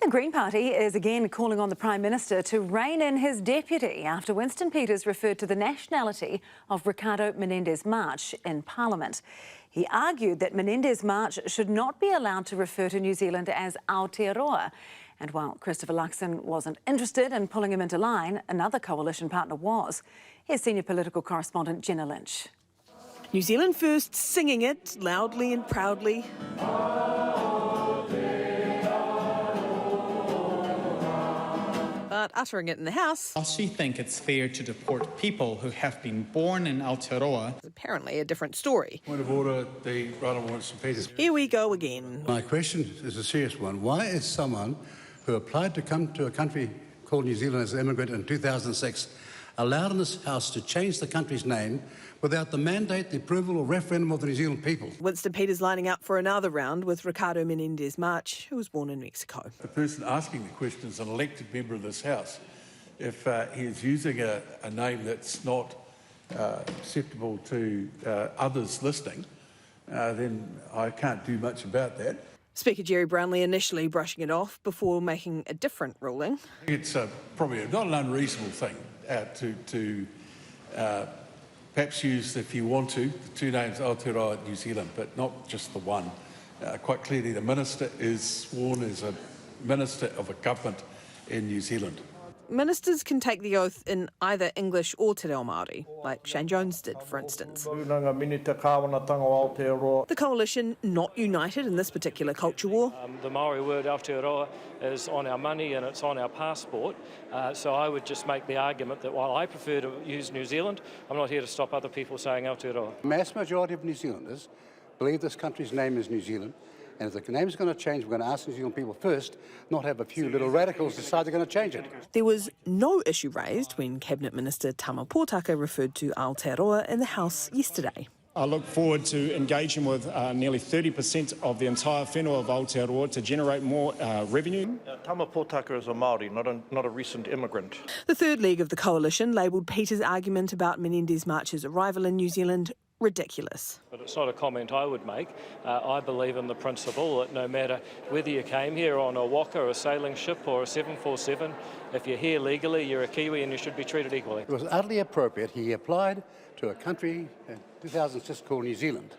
The Green Party is again calling on the Prime Minister to rein in his deputy after Winston Peters referred to the nationality of Ricardo Menéndez March in Parliament. He argued that Menéndez March should not be allowed to refer to New Zealand as Aotearoa. And while Christopher Luxon wasn't interested in pulling him into line, another coalition partner was. Here's senior political correspondent Jenna Lynch. New Zealand First singing it loudly and proudly. But uttering it in the House... Does she think it's fair to deport people who have been born in Aotearoa? Apparently a different story. Point of order, the right honourable Winston Peters. Here we go again. My question is a serious one. Why is someone who applied to come to a country called New Zealand as an immigrant in 2006 allowed in this House to change the country's name without the mandate, the approval or referendum of the New Zealand people? Winston Peters lining up for another round with Ricardo Menéndez March, who was born in Mexico. The person asking the question is an elected member of this House. If he is using a name that's not acceptable to others listening, then I can't do much about that. Speaker Jerry Brownlee initially brushing it off before making a different ruling. It's probably not an unreasonable thing to perhaps use, if you want to, the two names Aotearoa and New Zealand, but not just the one. Quite clearly, the minister is sworn as a minister of a government in New Zealand. Ministers can take the oath in either English or te reo Māori, like Shane Jones did, for instance. The coalition not united in this particular culture war. The Maori word Aotearoa is on our money and it's on our passport, so I would just make the argument that while I prefer to use New Zealand, I'm not here to stop other people saying Aotearoa. The mass majority of New Zealanders believe this country's name is New Zealand. And if the name is going to change, we're going to ask New Zealand people first, not have a few little radicals decide they're going to change it. There was no issue raised when Cabinet Minister Tama Potaka referred to Aotearoa in the House yesterday. I look forward to engaging with nearly 30% of the entire whenua of Aotearoa to generate more revenue. Tama Potaka is a Māori, not a recent immigrant. The third leg of the coalition labelled Peters' argument about Menéndez March's arrival in New Zealand ridiculous. But it's not a comment I would make. I believe in the principle that no matter whether you came here on a waka, a sailing ship or a 747, if you're here legally, you're a Kiwi and you should be treated equally. It was utterly appropriate. He applied to a country in 2006 called New Zealand,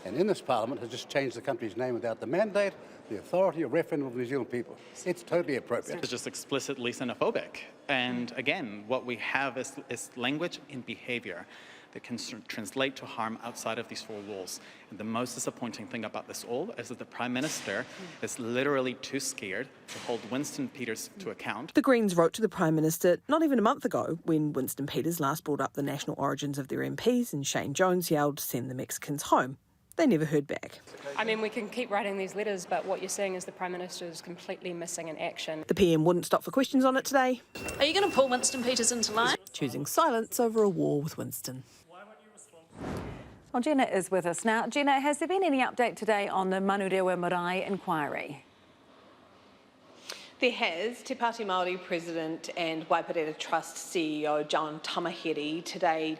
and in this Parliament has just changed the country's name without the mandate, the authority or referendum of the New Zealand people. It's totally appropriate. It's just explicitly xenophobic. And again, what we have is language and behaviour that can translate to harm outside of these four walls. And the most disappointing thing about this all is that the Prime Minister is literally too scared to hold Winston Peters to account. The Greens wrote to the Prime Minister not even a month ago when Winston Peters last brought up the national origins of their MPs and Shane Jones yelled, "Send the Mexicans home." They never heard back. I mean, we can keep writing these letters, but what you're seeing is the Prime Minister is completely missing in action. The PM wouldn't stop for questions on it today. Are you going to pull Winston Peters into line? Choosing silence over a war with Winston. Well, Jenna is with us now. Jenna, has there been any update today on the Manurewa Marae inquiry? There has. Te Pāti Māori President and Waipareta Trust CEO John Tamahere today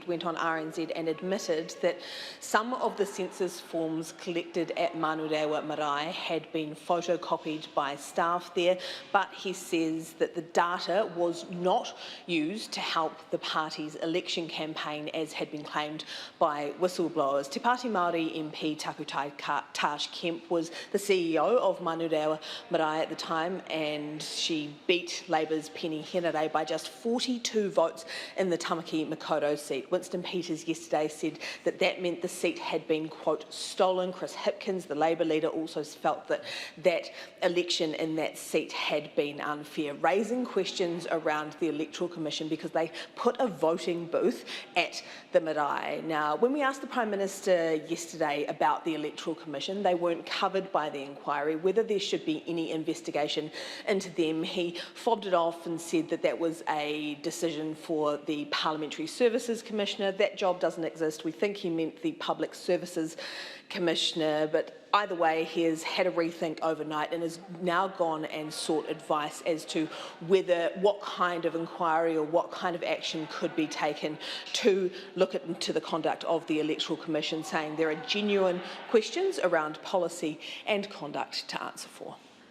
went on RNZ and admitted that some of the census forms collected at Manurewa Marae had been photocopied by staff there, but he says that the data was not used to help the party's election campaign as had been claimed by whistleblowers. Te Pāti Māori MP Takutai Tash Kemp was the CEO of Manurewa Marae at the time, and she beat Labour's Penny Henare by just 42 votes in the Tamaki Makaurau seat. Winston Peters yesterday said that that meant the seat had been, quote, stolen. Chris Hipkins, the Labour leader, also felt that that election in that seat had been unfair, raising questions around the Electoral Commission because they put a voting booth at the marae. Now, when we asked the Prime Minister yesterday about the Electoral Commission, they weren't covered by the inquiry, whether there should be any investigation into them. He fobbed it off and said that that was a decision for the Parliamentary Services Commissioner. That job doesn't exist. We think he meant the Public Services Commissioner, but either way, he has had a rethink overnight and has now gone and sought advice as to what kind of inquiry or what kind of action could be taken to look into the conduct of the Electoral Commission, saying there are genuine questions around policy and conduct to answer for.